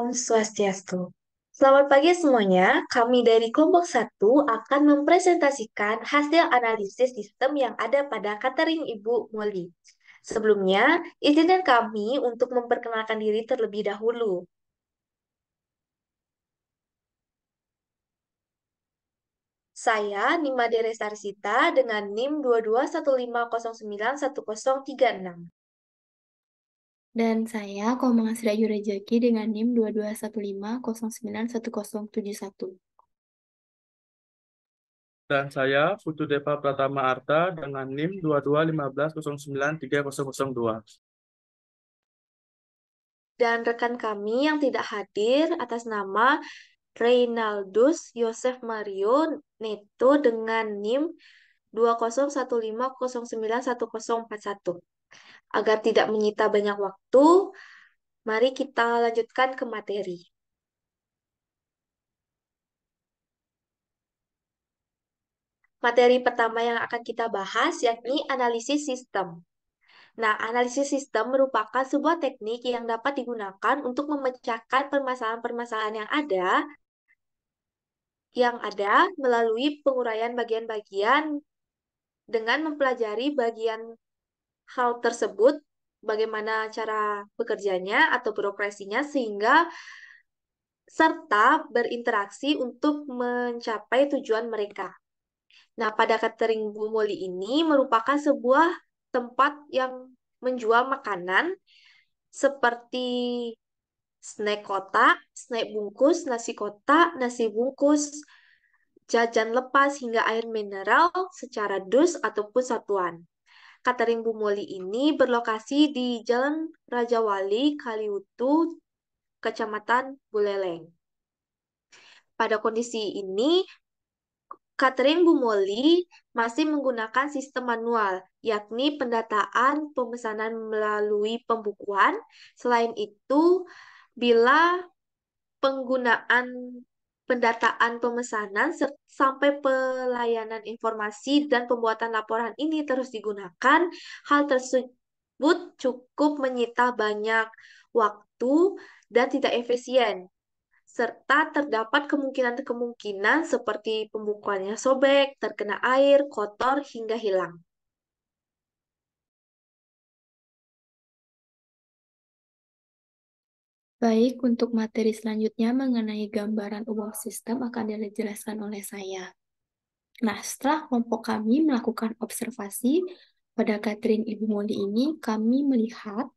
Om Swastiastu. Selamat pagi semuanya. Kami dari kelompok satu akan mempresentasikan hasil analisis sistem yang ada pada catering Ibu Molly. Sebelumnya, izinkan kami untuk memperkenalkan diri terlebih dahulu. Saya Nima Deresarsita dengan NIM 2215091036. Dan saya Komang Asri Rejeki dengan NIM 2215091071. Dan saya Putu Depa Pratama Arta dengan NIM 221510930002. Dan rekan kami yang tidak hadir atas nama Reynaldus Yosef Mario Neto dengan NIM 2015091041. Agar tidak menyita banyak waktu, mari kita lanjutkan ke materi. Materi pertama yang akan kita bahas yakni analisis sistem. Nah, analisis sistem merupakan sebuah teknik yang dapat digunakan untuk memecahkan permasalahan-permasalahan yang ada melalui penguraian bagian-bagian dengan mempelajari bagian hal tersebut, bagaimana cara bekerjanya atau beroperasinya, sehingga serta berinteraksi untuk mencapai tujuan mereka. Nah, pada catering Bu Moli ini merupakan sebuah tempat yang menjual makanan seperti snack kotak, snack bungkus, nasi kotak, nasi bungkus, jajan lepas hingga air mineral secara dus ataupun satuan. Catering Bu Moli ini berlokasi di Jalan Raja Wali, Kaliutu, Kecamatan Buleleng. Pada kondisi ini, catering Bu Moli masih menggunakan sistem manual, yakni pendataan pemesanan melalui pembukuan. Selain itu, bila penggunaan pendataan pemesanan sampai pelayanan informasi dan pembuatan laporan ini terus digunakan, hal tersebut cukup menyita banyak waktu dan tidak efisien, serta terdapat kemungkinan-kemungkinan seperti pembukuannya sobek, terkena air, kotor, hingga hilang. Baik, untuk materi selanjutnya mengenai gambaran umum sistem akan dijelaskan oleh saya. Nah, setelah kelompok kami melakukan observasi pada catering Ibu Moli ini, kami melihat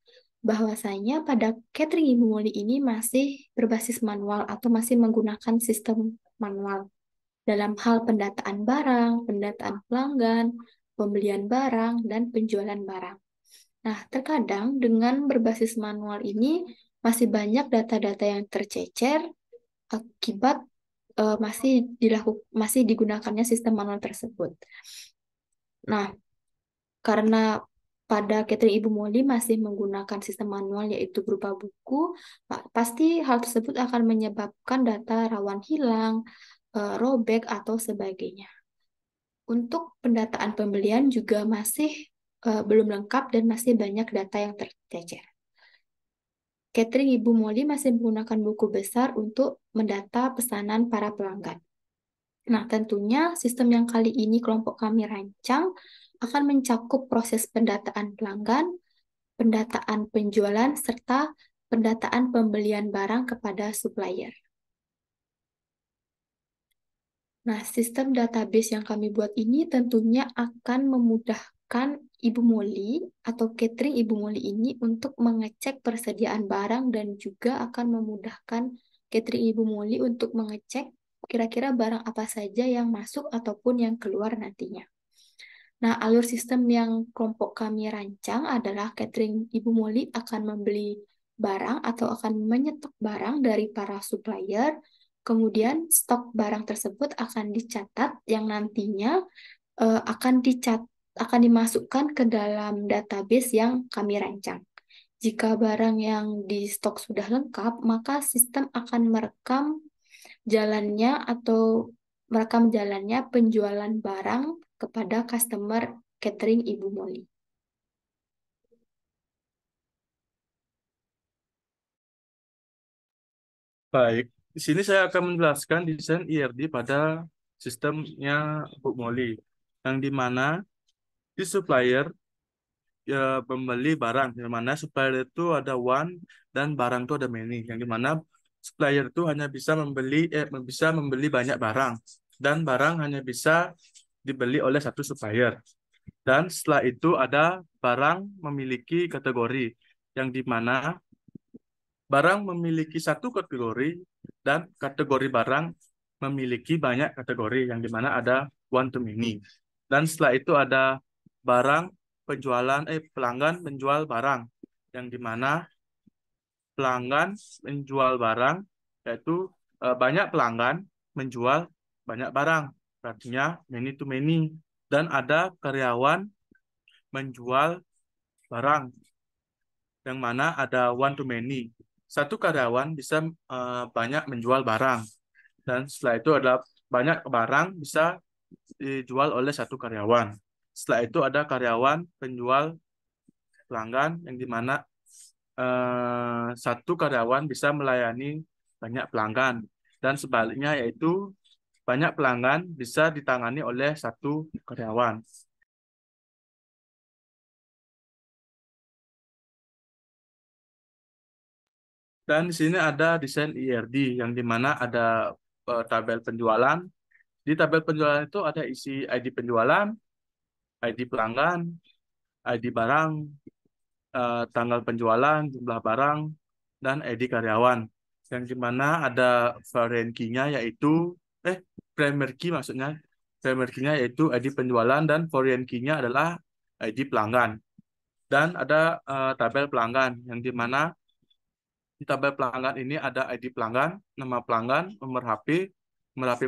bahwasanya pada catering Ibu Moli ini masih berbasis manual atau masih menggunakan sistem manual dalam hal pendataan barang, pendataan pelanggan, pembelian barang, dan penjualan barang. Nah, terkadang dengan berbasis manual ini masih banyak data-data yang tercecer akibat masih digunakannya sistem manual tersebut. Nah, karena pada catering Ibu Moli masih menggunakan sistem manual yaitu berupa buku, pasti hal tersebut akan menyebabkan data rawan hilang, robek, atau sebagainya. Untuk pendataan pembelian juga masih belum lengkap dan masih banyak data yang tercecer. Catering Ibu Moli masih menggunakan buku besar untuk mendata pesanan para pelanggan. Nah, tentunya sistem yang kali ini kelompok kami rancang akan mencakup proses pendataan pelanggan, pendataan penjualan, serta pendataan pembelian barang kepada supplier. Nah, sistem database yang kami buat ini tentunya akan memudahkan Ibu Moli atau catering Ibu Moli ini untuk mengecek persediaan barang dan juga akan memudahkan catering Ibu Moli untuk mengecek kira-kira barang apa saja yang masuk ataupun yang keluar nantinya. Nah, alur sistem yang kelompok kami rancang adalah catering Ibu Moli akan membeli barang atau akan menyetok barang dari para supplier. Kemudian stok barang tersebut akan dicatat yang nantinya akan dimasukkan ke dalam database yang kami rancang. Jika barang yang di stok sudah lengkap, maka sistem akan merekam jalannya penjualan barang kepada customer catering Ibu Moli. Baik, di sini saya akan menjelaskan desain IRD pada sistemnya Bu Molly, yang dimana di supplier ya membeli barang, yang mana supplier itu ada one dan barang itu ada many, yang dimana supplier itu hanya bisa membeli banyak barang dan barang hanya bisa dibeli oleh satu supplier. Dan setelah itu ada barang memiliki kategori, yang dimana barang memiliki satu kategori dan kategori barang memiliki banyak kategori, yang dimana ada one to many. Dan setelah itu ada barang pelanggan menjual barang, yang dimana pelanggan menjual barang, yaitu banyak pelanggan menjual banyak barang, artinya many to many. Dan ada karyawan menjual barang, yang mana ada one to many. Satu karyawan bisa banyak menjual barang, dan setelah itu ada banyak barang bisa dijual oleh satu karyawan. Setelah itu ada karyawan penjual pelanggan, yang dimana satu karyawan bisa melayani banyak pelanggan, dan sebaliknya yaitu banyak pelanggan bisa ditangani oleh satu karyawan. Dan di sini ada desain IRD, yang dimana ada tabel penjualan. Di tabel penjualan itu ada isi ID penjualan, ID pelanggan, ID barang, tanggal penjualan, jumlah barang, dan ID karyawan. Yang dimana ada variant key-nya yaitu, primary key maksudnya, primary key-nya yaitu ID penjualan, dan variant key-nya adalah ID pelanggan. Dan ada tabel pelanggan, yang dimana di tabel pelanggan ini ada ID pelanggan, nama pelanggan, nomor HP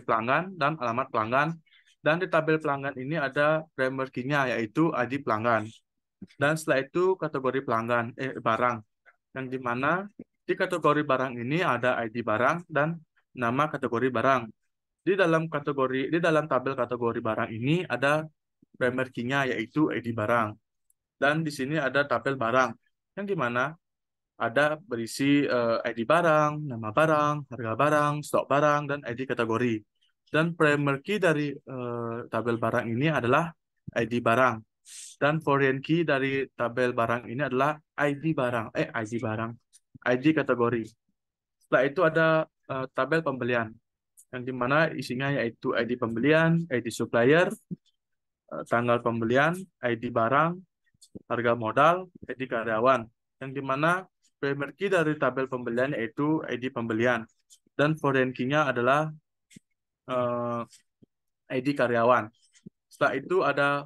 pelanggan, dan alamat pelanggan. Dan di tabel pelanggan ini ada primary key-nya yaitu ID pelanggan. Dan setelah itu kategori pelanggan barang, yang dimana di kategori barang ini ada ID barang dan nama kategori barang. Di dalam tabel kategori barang ini ada primary key-nya yaitu ID barang. Dan di sini ada tabel barang, yang dimana ada berisi ID barang, nama barang, harga barang, stok barang, dan ID kategori. Dan primary key dari tabel barang ini adalah ID barang. Dan foreign key dari tabel barang ini adalah ID kategori. Setelah itu ada tabel pembelian, yang dimana isinya yaitu ID pembelian, ID supplier, tanggal pembelian, ID barang, harga modal, ID karyawan. Yang dimana primary key dari tabel pembelian yaitu ID pembelian, dan foreign key-nya adalah ID karyawan. Setelah itu ada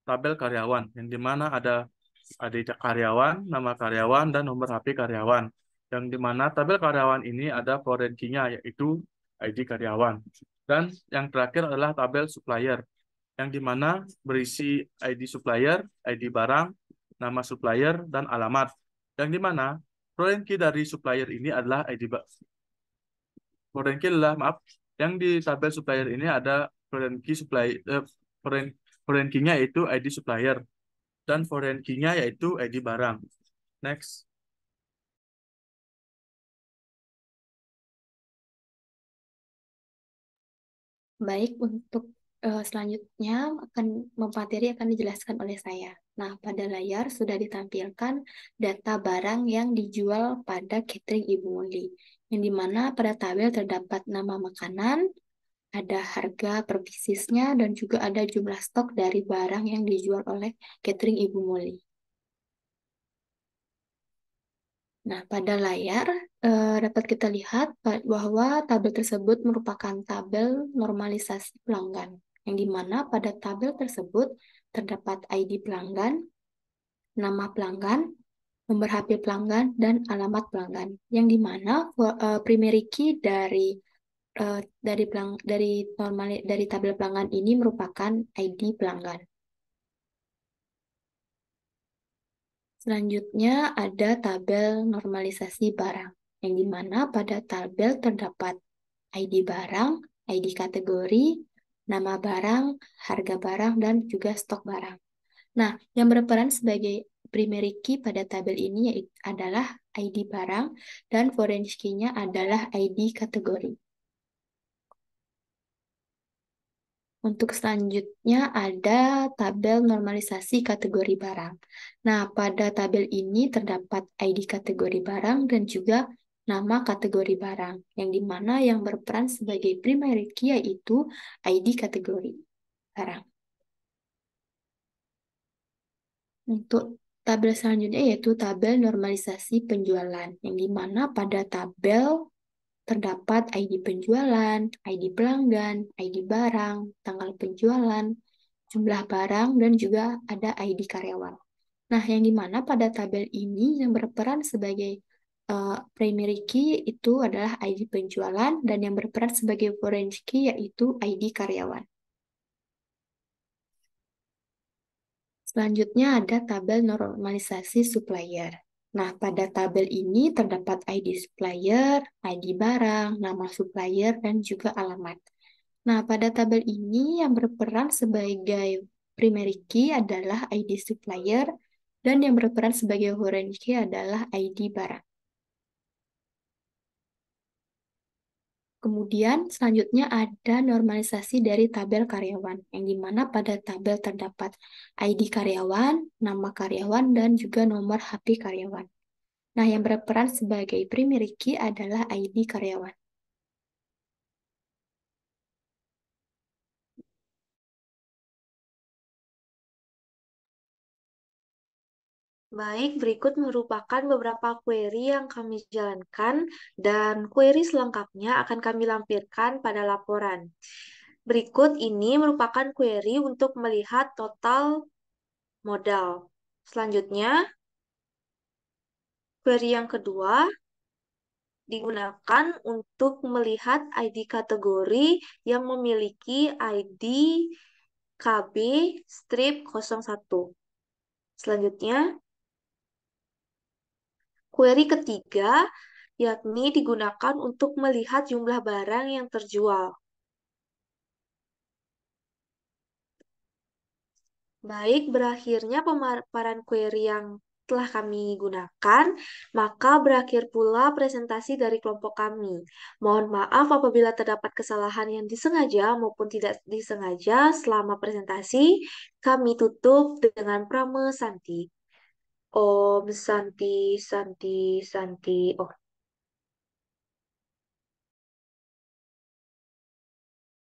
tabel karyawan, yang dimana ada ID karyawan, nama karyawan, dan nomor HP karyawan. Yang dimana tabel karyawan ini ada foreign key-nya yaitu ID karyawan. Dan yang terakhir adalah tabel supplier, yang dimana berisi ID supplier, ID barang, nama supplier, dan alamat. Yang dimana foreign key dari supplier ini adalah foreign key adalah, maaf, yang di tabel supplier ini ada foreign key foreign key-nya yaitu ID supplier, dan foreign key-nya yaitu ID barang. Next. Baik, untuk selanjutnya materi akan dijelaskan oleh saya. Nah, pada layar sudah ditampilkan data barang yang dijual pada catering Ibu Molly, yang dimana pada tabel terdapat nama makanan, ada harga per piecesnya, dan juga ada jumlah stok dari barang yang dijual oleh catering Ibu Molly. Nah, pada layar dapat kita lihat bahwa tabel tersebut merupakan tabel normalisasi pelanggan, yang dimana pada tabel tersebut terdapat ID pelanggan, nama pelanggan, nomor HP pelanggan, dan alamat pelanggan, yang dimana primary key dari tabel pelanggan ini merupakan ID pelanggan. Selanjutnya ada tabel normalisasi barang, yang dimana pada tabel terdapat ID barang, ID kategori, nama barang, harga barang, dan juga stok barang. Nah, yang berperan sebagai primary key pada tabel ini adalah ID barang dan foreign key-nya adalah ID kategori. Untuk selanjutnya ada tabel normalisasi kategori barang. Nah, pada tabel ini terdapat ID kategori barang dan juga nama kategori barang, yang dimana yang berperan sebagai primary key yaitu ID kategori barang. Untuk tabel selanjutnya yaitu tabel normalisasi penjualan, yang dimana pada tabel terdapat ID penjualan, ID pelanggan, ID barang, tanggal penjualan, jumlah barang, dan juga ada ID karyawan. Nah, yang dimana pada tabel ini yang berperan sebagai primary key itu adalah ID penjualan, dan yang berperan sebagai foreign key yaitu ID karyawan. Selanjutnya ada tabel normalisasi supplier. Nah, pada tabel ini terdapat ID supplier, ID barang, nama supplier, dan juga alamat. Nah, pada tabel ini yang berperan sebagai primary key adalah ID supplier, dan yang berperan sebagai foreign key adalah ID barang. Kemudian selanjutnya ada normalisasi dari tabel karyawan, yang dimana pada tabel terdapat ID karyawan, nama karyawan, dan juga nomor HP karyawan. Nah, yang berperan sebagai primary key adalah ID karyawan. Baik, berikut merupakan beberapa query yang kami jalankan dan query selengkapnya akan kami lampirkan pada laporan. Berikut ini merupakan query untuk melihat total modal. Selanjutnya, query yang kedua digunakan untuk melihat ID kategori yang memiliki ID KB strip 01. Selanjutnya, query ketiga yakni digunakan untuk melihat jumlah barang yang terjual. Baik, berakhirnya pemaparan query yang telah kami gunakan, maka berakhir pula presentasi dari kelompok kami. Mohon maaf apabila terdapat kesalahan yang disengaja maupun tidak disengaja selama presentasi. Kami tutup dengan Prame Santi. Om Santi, Santi, Santi. Oh.